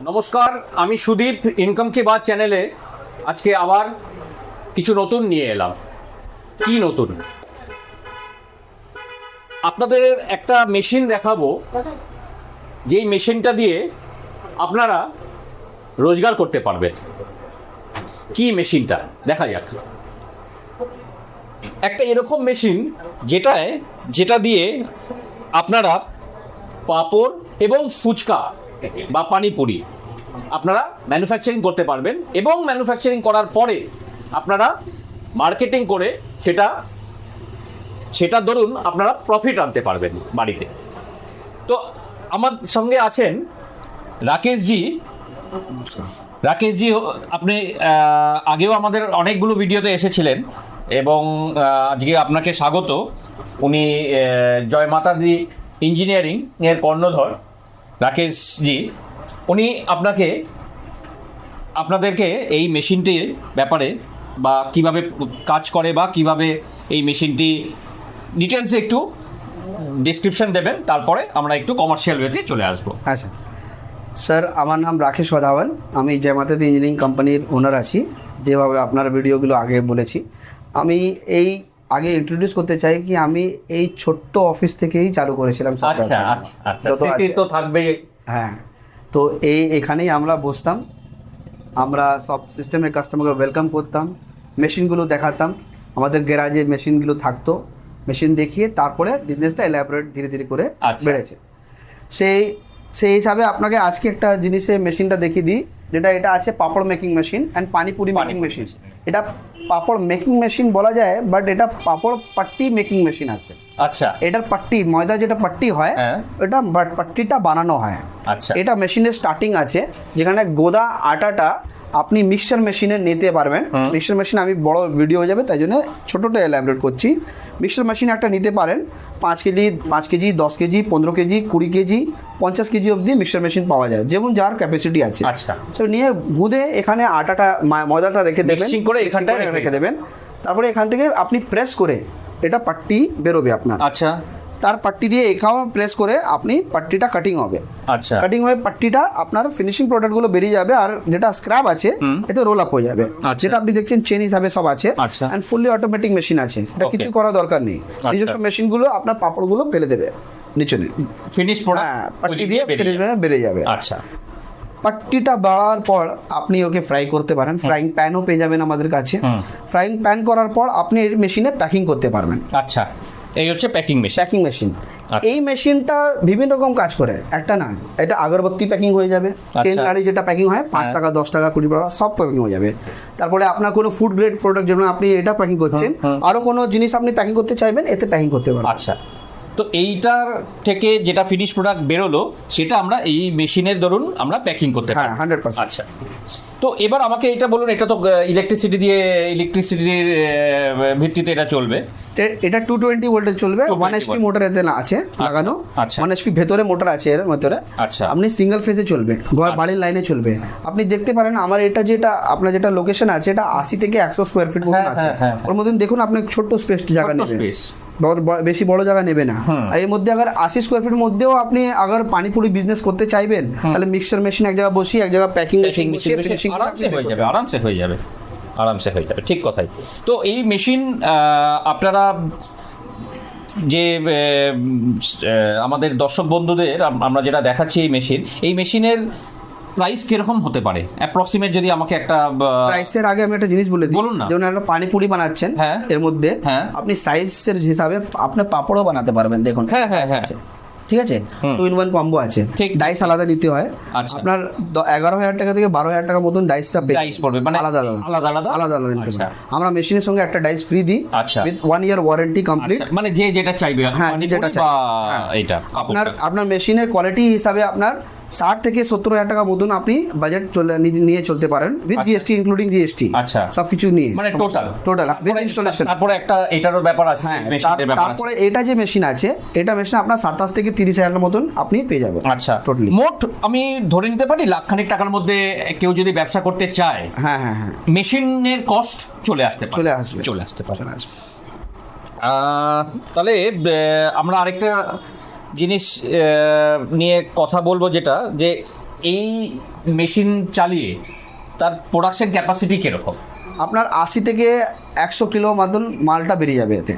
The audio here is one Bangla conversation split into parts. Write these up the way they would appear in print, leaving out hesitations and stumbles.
নমস্কার, আমি সুদীপ। ইনকাম কি বাত চ্যানেলে আজকে আবার কিছু নতুন নিয়ে এলাম। কি নতুন? আপনাদের একটা মেশিন দেখাবো, যেই মেশিনটা দিয়ে আপনারা রোজগার করতে পারবেন। কি মেশিনটা দেখা যাক। একটা এরকম মেশিন যেটা দিয়ে আপনারা পাঁপড় এবং ফুচকা বা পানিপুরি আপনারা ম্যানুফ্যাকচারিং করতে পারবেন, এবং ম্যানুফ্যাকচারিং করার পরে আপনারা মার্কেটিং করে সেটা ধরুন আপনারা প্রফিট আনতে পারবেন বাড়িতে। তো আমার সঙ্গে আছেন রাকেশজি। আপনি আগেও আমাদের অনেকগুলো ভিডিওতে এসেছিলেন এবং আজকে আপনাকে স্বাগত। উনি জয় মাতা দি ইঞ্জিনিয়ারিং এর কর্ণধর রাকেশজি। উনি আপনাদেরকে এই মেশিনটির ব্যাপারে বা কিভাবে কাজ করে বা কিভাবে এই মেশিনটি ডিটেলসে একটু ডিসক্রিপশন দেবেন, তারপরে আমরা একটু কমার্শিয়াল ওয়েতে চলে আসবো। আচ্ছা স্যার, আমার নাম রাকেশ ওধাওয়ান। আমি জয় মাতা দি ইঞ্জিনিয়ারিং কোম্পানির ওনার আছি। যেভাবে আপনার ভিডিওগুলো আগে বলেছি, আমি এই আগে ইন্ট্রোডিউস করতে চাই কি আমি এই ছোট্ট অফিস থেকেই চালু করেছিলাম। আচ্ছা, স্মৃতি তো থাকবে। হ্যাঁ, তো এখানেই আমরা বসতাম, আমরা সব সিস্টেমের কাস্টমারকে ওয়েলকাম করতাম, মেশিনগুলো দেখাতাম। আমাদের গ্যারাজে মেশিনগুলো থাকতো, মেশিন দেখিয়ে তারপরে বিজনেসটা এলাবোরেট ধীরে ধীরে করে বেড়েছে। সেই হিসাবে আপনাকে আজকে একটা জিনিসের মেশিনটা দেখিয়ে দিই, এটা আছে papad making machine and panipuri making machine. এটা পাপড় মেকিং মেশিন বলা যায়, বাট এটা পাপড় পাট্টি মেকিং মেশিন আছে। আচ্ছা, এটার পাট্টি, ময়দা যেটা পাট্টি হয় এটা পাট্টিটা বানানো হয়। আচ্ছা, এটা মেশিনের স্টার্টিং আছে, যেখানে গোদা আটাটা আপনি মিক্সচার মেশিনে নিতে পারবেন। মিক্সচার মেশিন আমি বড় ভিডিও হয়ে যাবে, তাই জন্য ছোটোটা এলাবোরেট করছি। মিক্সচার মেশিন একটা নিতে পারেন 5 KG 10 KG 15 KG 20 KG 50 KG অবধি মিক্সচার মেশিন পাওয়া যায়, যেমন যার ক্যাপাসিটি আছে। আচ্ছা, তো নিয়ে গুঁদে এখানে আটাটা ময়দাটা রেখে দেবেন, রেখে দেবেন। তারপরে এখান থেকে আপনি প্রেস করে এটা পাট্টি বেরোবে আপনার। আচ্ছা, তার পাট্টি দিয়ে এখানে প্রেস করে আপনি পাট্টিটা কাটিং হবে। আচ্ছা, কাটিং হয়ে পাট্টিটা আপনার ফিনিশিং প্রোডাক্টগুলো বেরিয়ে যাবে, আর যেটা স্ক্র্যাপ আছে এতে রোল আপ হয়ে যাবে। যেটা আপনি দেখছেন চেন হিসাবে সব আছে, এন্ড ফুললি অটোমেটিক মেশিন আছে। এটা কিছু করা দরকার নেই, নিজস্ব মেশিনগুলো আপনার পাপড়গুলো ফেলে দেবে নিচে, ফিনিশ প্রোডাক্ট পাট্টি দিয়ে বেরিয়ে যাবে। আচ্ছা, পাট্টিটা বাড়ার পর আপনি ওকে ফ্রাই করতে পারেন। ফ্রাইং প্যানও পেয়ে যাবেন আমাদের কাছে। ফ্রাইং প্যান করার পর আপনি এই মেশিনে প্যাকিং করতে পারবেন। আচ্ছা, এই হচ্ছে প্যাকিং মেশিন। এই মেশিনটা বিভিন্ন রকম কাজ করে, একটা না, এটা আগরবাতি প্যাকিং হয়ে যাবে। তেল গাড়ি যেটা প্যাকিং হয় 5 টাকা 10 টাকা 20 টাকা সব প্যাকিং হয়ে যাবে। তারপরে আপনার কোনো ফুড গ্রেড প্রোডাক্ট, যেমন আপনি এটা প্যাকিং করছেন, আরও কোনো জিনিস আপনি প্যাকিং করতে চাইবেন, এতে প্যাকিং করতে পারবেন। আচ্ছা, তো এইটার থেকে যেটা ফিনিশ প্রোডাক্ট বেরোলো সেটা আমরা এই মেশিনের ধরুন আমরা প্যাকিং করতে পারি। 100%। আচ্ছা, তো এবার আমাকে এটা বলুন, এটা তো ইলেকট্রিসিটির ভিত্তিতে এটা চলবে। এটা 220 ভোল্টে চলবে। 1 HP মোটর এতে আছে লাগানো। 1 HP ভেতরে মোটর আছে এর ভিতরে। আচ্ছা, আপনি সিঙ্গেল ফেজে চলবে, বাড়ির লাইনে চলবে। আপনি দেখতে পারেন আমার এটা যেটা আপনার যেটা লোকেশন আছে, এটা 80 থেকে 100 স্কোয়ার ফিট মতো আছে। ওর মধ্যে দেখুন আপনি ছোট্ট স্পেস জায়গা নেবেন, বেশি বড় জায়গা নেবে না। আর এর মধ্যে আবার 80 স্কোয়ার ফিটের মধ্যেও আপনি আবার পানিপুরি বিজনেস করতে চাইবেন, তাহলে মিক্সচার মেশিন এক জায়গায় বসিয়ে এক জায়গায় প্যাকিং আরামসে হয়ে যাবে। ঠিক কথাই। তো এই মেশিন আপনারা যে আমাদের দর্শক বন্ধুদের আমরা যেটা দেখাচ্ছি, এই মেশিনের প্রাইস কিরকম হতে পারে অ্যাপ্রক্সিমেট? যদি আমাকে একটা প্রাইসের আগে আমি একটা জিনিস বলে দিই, বলুন না। যেমন একটা পানিপুরি বানাচ্ছেন, এর মধ্যে আপনি সাইজের হিসাবে আপনি পাপড়ও বানাতে পারবেন। দেখুন, হ্যাঁ, ঠিক আছে, 2-in-1 কম্বো আছে। ডাইস আলাদা নিতে হয়। আপনার 11,000 টাকা থেকে 12,000 টাকা মতন ডাইস পড়বে, মানে আলাদা নিতে হবে। আমরা মেশিনের সঙ্গে একটা ডাইস ফ্রি দিই উইথ 1 year ওয়ারেন্টি কমপ্লিট। মানে যেটা চাইবে, আপনার মেশিনের কোয়ালিটি হিসাবে আপনার 60 থেকে 70,000 টাকা মতন আপনি বাজেট নিয়ে চলতে পারেন, উইথ জিএসটি ইনক্লুডিং জিএসটি। আচ্ছা, সবকিছু নিয়ে, মানে টোটাল উইথ ইনস্টলেশন। তারপরে একটা এটারও ব্যাপার আছে, তারপরে এটা যে মেশিন আছে, এটা মেশিন আপনার 27 থেকে 30,000 মতন আপনি পেয়ে যাবেন। আচ্ছা, টোটালি মোট আমি ধরে নিতে পারি লাখখানিক টাকার মধ্যে কেউ যদি ব্যবসা করতে চায়, হ্যাঁ, মেশিনের কস্ট চলে আসতে পারে। তাহলে আমরা আরেকটা জিনিস নিয়ে কথা বলবো, যেটা যে এই মেশিন চালিয়ে তার প্রোডাকশন ক্যাপাসিটি কিরকম? আপনার 80 থেকে 100 কিলো মতন মালটা বেরিয়ে যাবে এতে।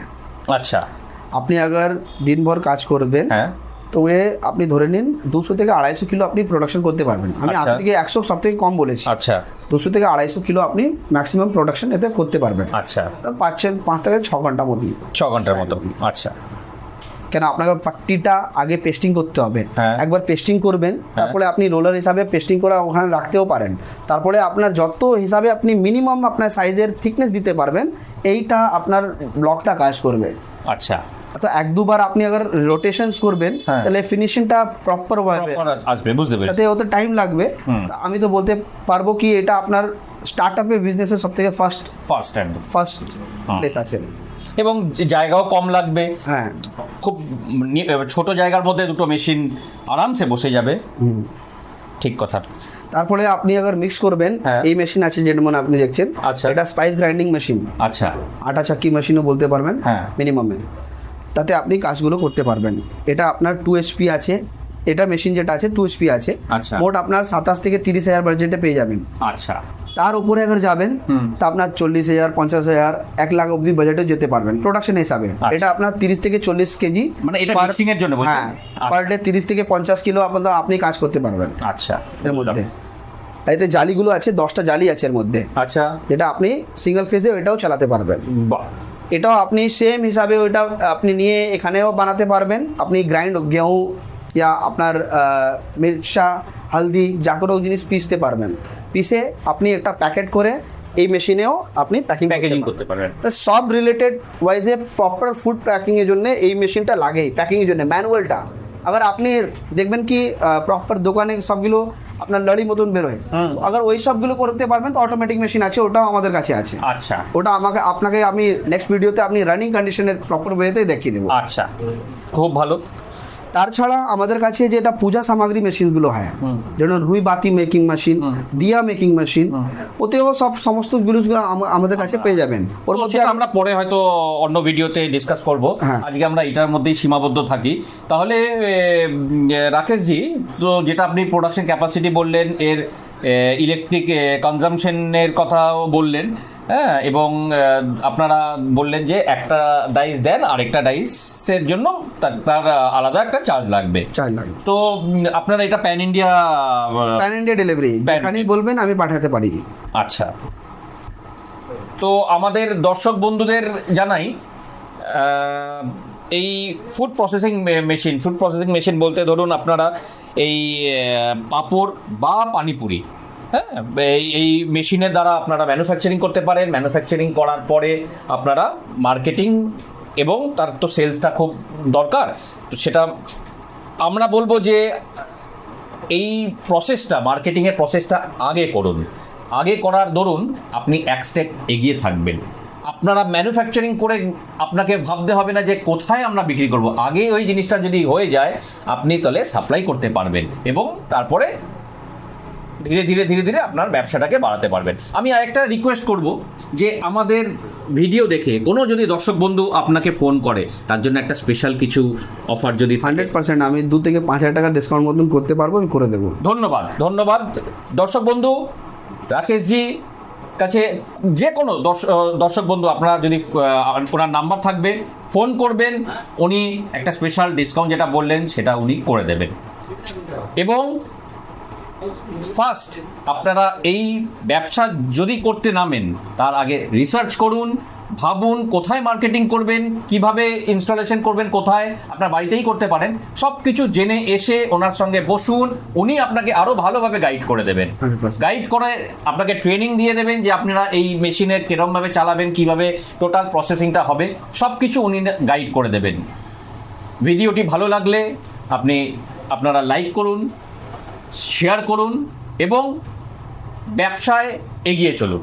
আচ্ছা, আপনি আগার দিনভর কাজ করবেন, হ্যাঁ, তো এ আপনি ধরে নিন 200 থেকে 250 কিলো আপনি প্রোডাকশন করতে পারবেন। আমি আচ্ছা। 80 থেকে 100 সব থেকে কম বলেছি। আচ্ছা 200 থেকে 250 কিলো আপনি ম্যাক্সিমাম প্রোডাকশন এতে করতে পারবেন। আচ্ছা, তা পাচ্ছেন 5 থেকে 6 ঘন্টার মধ্যে। 6 ঘন্টার মতো। আচ্ছা, কেন আপনাকে পাট্টিটা আগে পেস্টিং করতে হবে। হ্যাঁ। একবার পেস্টিং করবেন, তারপরে আপনি রোলার হিসাবে পেস্টিং করে ওখানে রাখতেও পারেন। তারপরে আপনার যত হিসাবে আপনি মিনিমাম আপনার সাইজের থিকনেস দিতে পারবেন, এইটা আপনার ব্লকটা কাজ করবে। আচ্ছা, তো 1-2 বার আপনি আবার রোটেশনস করবেন, হ্যাঁ। তাহলে ফিনিশিংটা প্রপার হবে। আসবে, বুঝতে পেরেছি। তাতে অত টাইম লাগবে। হুম। আমি তো বলতে পারবো কি এটা আপনার স্টার্টআপে বিজনেসের সব থেকে ফার্স্ট ফার্স্ট প্লেস আছে। এবং জায়গাও কম লাগবে। হ্যাঁ। খুব ছোট জায়গার মধ্যে দুটো মেশিন আরামসে বসে যাবে। ঠিক কথা। তারপরে আপনি আবার মিক্স করবেন, হ্যাঁ। এই মেশিন আছে যেমন আপনি দেখছেন, আচ্ছা। এটা স্পাইস গ্রাইন্ডিং মেশিন, আচ্ছা, আটা চাক্কি মেশিনও বলতে পারবেন। হ্যাঁ। মিনিমামে তাতে আপনি কাজগুলো করতে পারবেন। এটা আপনার 2 HP আছে, এটা মেশিন যেটা আছে 2 HP আছে। আচ্ছা। মোট আপনার 27 থেকে 30,000 বাজেটে পেয়ে যাবেন। আচ্ছা, তার উপরে আবার যাবেন তা আপনার 40,000, 50,000, 1 লাখ অবধি বাজেটে যেতে পারবেন প্রোডাকশন হিসাবে। আচ্ছা। এটা আপনার 30 থেকে 40 কেজি, মানে এটা মিক্সিং এর জন্য বলছেন? হ্যাঁ, পার ডে 30 থেকে 50 কিলো আপনি কাজ করতে পারবেন আচ্ছা, এর মধ্যে। এতে জালিগুলো আছে, 10টা জালি আছে এর মধ্যে, আচ্ছা, যেটা আপনি সিঙ্গেল ফেজে ওইটাও চালাতে পারবেন। বাহ, এটাও আপনি সেম হিসাবে ওইটা আপনি নিয়ে এখানেও বানাতে পারবেন। আপনি গ্রাইন্ড গেহু ইয়া আপনার মির্চা, হালদি যা কোনো জিনিস পিসতে পারবেন। পিসে আপনি একটা প্যাকেট করে এই মেশিনেও আপনি প্যাকেজিং করতে পারবেন। তো সব রিলেটেড ওয়াইজে প্রপার ফুড প্যাকিংয়ের জন্য এই মেশিনটা লাগেই, প্যাকিংয়ের জন্য ম্যানুয়ালটা। আবার আপনি দেখবেন কি প্রপার দোকানে সবগুলো আপনার লড়ি মতন বেরোয়, আবার ওই সবগুলো করতে পারবেন তো অটোমেটিক মেশিন আছে, ওটাও আমাদের কাছে আছে। আচ্ছা, ওটা আপনাকে আমি নেক্সট ভিডিওতে আপনি রানিং কন্ডিশনের প্রপার ওয়েতে দেখিয়ে দেবো। আচ্ছা, খুব ভালো। তাছাড়া আমাদের কাছে যেটা পূজা সামগ্রী মেশিনগুলো হয়, যেমন রুই বাতি মেকিং মেশিন, দিয়া মেকিং মেশিন, ওতেও সমস্ত জিনিসগুলো আমাদের কাছে পেয়ে যাবেন। ওর তো মধ্যে সেটা আমরা পরে হয়তো অন্য ভিডিওতে ডিসকাস করব। হ্যাঁ। আজকে আমরা এটার মধ্যেই সীমাবদ্ধ থাকি। তাহলে রাকেশজি, তো যেটা আপনি প্রোডাকশন ক্যাপাসিটি বললেন, এর ইলেকট্রিক কনজামশনের কথাও বললেন, হ্যাঁ, এবং আপনারা বললেন যে একটা ডাইস দেন আরেকটা ডাইসের জন্য তার আলাদা একটা চার্জ লাগবে। চাই লাগে। তো আপনারা এটা pan India pan India delivery, যেখানেই বলবেন আমি পাঠাতে পারি। আচ্ছা, তো আমাদের দর্শক বন্ধুদের জানাই, এই ফুড প্রসেসিং মেশিন বলতে ধরুন আপনারা এই পাঁপড় বা পানিপুরি, হ্যাঁ, এই মেশিনের দ্বারা আপনারা ম্যানুফ্যাকচারিং করতে পারেন। ম্যানুফ্যাকচারিং করার পরে আপনারা মার্কেটিং এবং তার তো সেলসটা খুব দরকার, তো সেটা আমরা বলবো যে এই প্রসেসটা, মার্কেটিংয়ের প্রসেসটা আগে করুন। আগে করার দরুন আপনি এক স্টেপ এগিয়ে থাকবেন। আপনারা ম্যানুফ্যাকচারিং করে আপনাকে ভাবতে হবে না যে কোথায় আমরা বিক্রি করব। আগে ওই জিনিসটা যদি হয়ে যায় আপনি তাহলে সাপ্লাই করতে পারবেন এবং তারপরে ধীরে ধীরে ধীরে ধীরে আপনার ব্যবসাটাকে বাড়াতে পারবেন। আমি আরেকটা রিকোয়েস্ট করব যে আমাদের ভিডিও দেখে কোনো যদি দর্শক বন্ধু আপনাকে ফোন করে, তার জন্য একটা স্পেশাল কিছু অফার যদি 100% আমি 2 থেকে 5,000 টাকা ডিসকাউন্ট মতন করতে পারবো, আমি করে দেবো। ধন্যবাদ। ধন্যবাদ দর্শক বন্ধু। রাকেশজি কাছে যে কোনো দর্শক বন্ধু আপনারা যদি ওনার নাম্বার থাকবে, ফোন করবেন, উনি একটা স্পেশাল ডিসকাউন্ট যেটা বললেন সেটা উনি করে দেবেন। এবং ফার্স্ট আপনারা এই ব্যবসা যদি করতে নামেন তার আগে রিসার্চ করুন, ভাবুন কোথায় মার্কেটিং করবেন, কিভাবে ইনস্টলেশন করবেন, কোথায় আপনার বাড়িতেই করতে পারেন, সব কিছু জেনে এসে ওনার সঙ্গে বসুন। উনি আপনাকে আরও ভালোভাবে গাইড করে দেবেন। 100%। গাইড করে আপনাকে ট্রেনিং দিয়ে দেবেন যে আপনারা এই মেশিনে কীরকমভাবে চালাবেন, কিভাবে টোটাল প্রসেসিংটা হবে, সব কিছু উনি গাইড করে দেবেন। ভিডিওটি ভালো লাগলে আপনারা লাইক করুন, শেয়ার করুন এবং ব্যবসায় এগিয়ে চলুন।